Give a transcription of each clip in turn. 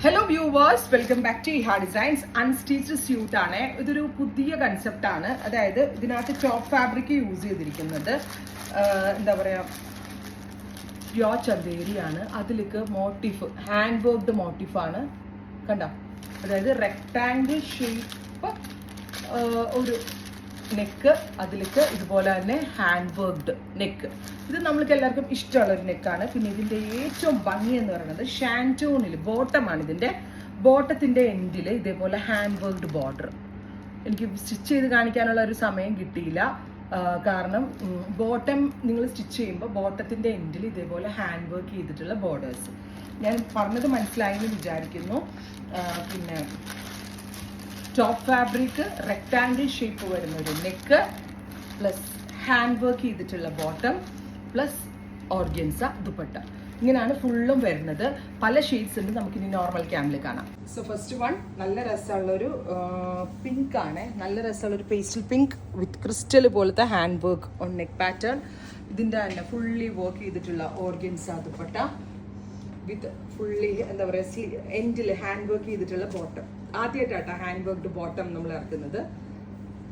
Hello viewers, welcome back to Iha designs. Unstitched suit ആണ്. ഇതൊരു പുതിയ കൺസെപ്റ്റ് ആണ്. അതായത് ഇതിനകത്ത് ടോപ്പ് ഫാബ്രിക് യൂസ് ചെയ്തിരിക്കുന്നത് എന്താ പറയുക, പ്യോർ ചന്തേരിയാണ്. അതിലേക്ക് മോട്ടീഫ് ഹാൻഡ് വർക്ക്ഡ് മോട്ടീഫാണ്. കണ്ടോ? അതായത് റെക്ടാങ്കിൾ ഷേപ്പ് ഒരു നെക്ക്, അതിലേക്ക് ഇതുപോലെ തന്നെ ഹാൻഡ് വർക്ക്ഡ് നെക്ക്. ഇത് നമ്മൾക്ക് എല്ലാവർക്കും ഇഷ്ടമുള്ള ഒരു നെക്കാണ്. പിന്നെ ഇതിൻ്റെ ഏറ്റവും ഭംഗി എന്ന് പറയുന്നത് ഷാൻറ്റോണിൽ ബോട്ടമാണ്. ഇതിൻ്റെ ബോട്ടത്തിൻ്റെ എൻഡിൽ ഇതേപോലെ ഹാൻഡ് വർക്ക്ഡ് ബോർഡർ. എനിക്ക് സ്റ്റിച്ച് ചെയ്ത് കാണിക്കാനുള്ള ഒരു സമയം കിട്ടിയില്ല, കാരണം ബോട്ടം നിങ്ങൾ സ്റ്റിച്ച് ചെയ്യുമ്പോൾ ബോട്ടത്തിൻ്റെ എൻഡിൽ ഇതേപോലെ ഹാൻഡ് വർക്ക് ചെയ്തിട്ടുള്ള ബോർഡേഴ്സ്. ഞാൻ പറഞ്ഞത് മനസ്സിലായി എന്ന് വിചാരിക്കുന്നു. പിന്നെ ടോപ്പ് ഫാബ്രിക് റെക്ടാങ്കിൾ ഷേപ്പ് വരുന്ന ഒരു നെക്ക്, പ്ലസ് ഹാൻഡ് വർക്ക് ചെയ്തിട്ടുള്ള ബോട്ടം, പ്ലസ് ഓർഗൻസ ദുപ്പട്ട. ഇങ്ങനെയാണ് ഫുള്ളും വരുന്നത്. പല ഷെയ്ഡ്സ് ഉണ്ട്. നമുക്കിനി നോർമൽ ക്യാമിൽ കാണാം. സോ ഫസ്റ്റ് വൺ നല്ല രസമുള്ളൊരു പിങ്ക് ആണ്. നല്ല രസമുള്ളൊരു പേസ്റ്റൽ പിങ്ക് വിത്ത് ക്രിസ്റ്റൽ പോലത്തെ hand work on neck pattern. ഇതിൻ്റെ തന്നെ ഫുള്ളി വർക്ക് ചെയ്തിട്ടുള്ള ഓർഗൻസ ദുപ്പട്ട വിത്ത് ഫുള്ളി എന്താ പറയുക എൻഡിൽ ഹാൻഡ് വർക്ക് ചെയ്തിട്ടുള്ള ബോട്ടം. ആദ്യമായിട്ടാണ് ഹാൻഡ് വർക്ക്ഡ് ബോട്ടം നമ്മൾ ഇറക്കുന്നത്.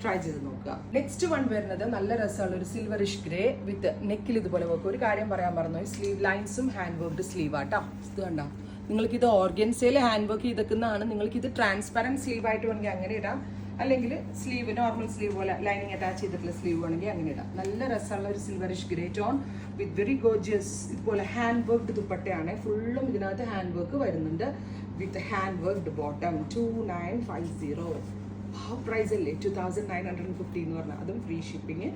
ട്രൈ ചെയ്ത് നോക്കുക. നെക്സ്റ്റ് വൺ വരുന്നത് നല്ല രസമുള്ള ഒരു സിൽവറിഷ് ഗ്രേ വിത്ത് നെക്കിൽ ഇതുപോലെ വർക്ക്. ഒരു കാര്യം പറയാൻ പറഞ്ഞു, സ്ലീവ് ലൈൻസും ഹാൻഡ് വർക്ക്ഡ് സ്ലീവ് ആട്ടോ. ഇത് കണ്ടോ? നിങ്ങൾക്കിത് ഓർഗൻസയിൽ ഹാൻഡ് വർക്ക് ചെയ്തേക്കുന്നതാണ്. നിങ്ങൾക്കിത് ട്രാൻസ്പെറൻറ്റ് സ്ലീവ് ആയിട്ട് വേണമെങ്കിൽ അങ്ങനെ ഇടാം, അല്ലെങ്കിൽ സ്ലീവ് നോർമൽ സ്ലീവ് പോലെ ലൈനിങ് അറ്റാച്ച് ചെയ്തിട്ടുള്ള സ്ലീവ് വേണമെങ്കിൽ അങ്ങനെ ഇടാം. നല്ല രസമുള്ള ഒരു silverish grey tone with very gorgeous ഇതുപോലെ ഹാൻഡ് വർക്ക്ഡ് ദുപ്പട്ടയാണ്. ഫുള്ളും ഇതിനകത്ത് ഹാൻഡ് വർക്ക് വരുന്നുണ്ട് with hand worked bottom. 2950 price അല്ലേ, 2950 എന്ന് പറഞ്ഞാൽ. അതും ഫ്രീ ഷിപ്പിംഗ്.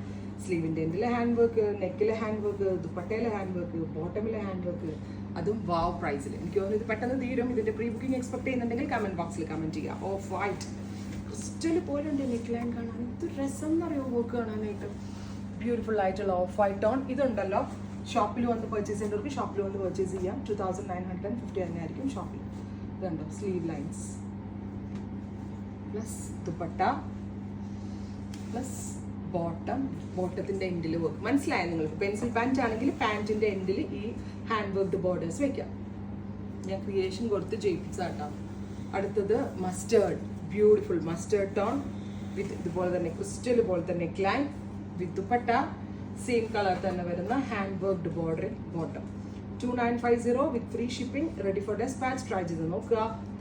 സ്ലീവിൻ്റെ എൻഡിലെ ഹാൻഡ് വർക്ക്, നെക്കിലെ ഹാൻഡ് വർക്ക്, ദുപ്പട്ടയിലെ ഹാൻഡ് വർക്ക്, ബോട്ടമിലെ ഹാൻഡ് വർക്ക്, അതും വാവ് പ്രൈസിൽ. എനിക്ക് തോന്നുന്നു ഇത് പെട്ടെന്ന് തീരും. ഇതിൻ്റെ പ്രീ ബുക്കിംഗ് എക്സ്പെക്ട് ചെയ്യുന്നുണ്ടെങ്കിൽ കമൻറ്റ് ബോക്സിൽ കമൻറ്റ് ചെയ്യുക. ഓഫ് വൈറ്റ് ക്രിസ്റ്റൽ പോലെ ഉണ്ട് നെക്ക് ലൈൻ കാണാൻ. ഇത് രസം എന്നറിയോ വർക്ക് കാണാനായിട്ട്. ബ്യൂട്ടിഫുൾ ആയിട്ടുള്ള ഓഫ് വൈറ്റ് ടോൺ. ഇതുണ്ടല്ലോ, ഷോപ്പിൽ വന്ന് പർച്ചേസ് ചെയ്യുന്നവർക്ക് ഷോപ്പിൽ വന്ന് പർച്ചേസ് ചെയ്യാം. 2950 തന്നെ ആയിരിക്കും ഷോപ്പിൽ. ഇതുണ്ടോ sleeve lines plus dupatta plus bottom. ബോട്ടത്തിൻ്റെ എൻഡിൽ വർക്ക് മനസ്സിലായ നിങ്ങൾക്ക്. പെൻസിൽ പാൻറ്റ് ആണെങ്കിൽ പാൻറ്റിൻ്റെ എൻഡിൽ ഈ ഹാൻഡ് വർക്ക്ഡ് ബോർഡേഴ്സ് വെക്കാം. ഞാൻ ക്രിയേഷൻ കൊടുത്ത് ജയിപ്പിച്ചാട്ടോ. അടുത്തത് mustard, beautiful mustard tone with ഇതുപോലെ തന്നെ ക്രിസ്റ്റൽ പോലത്തെ neckline with dupatta. Same colour തന്നെ വരുന്ന hand worked border bottom. 2950 with free shipping. Ready for despatch. Try ചെയ്ത് നോക്കുക.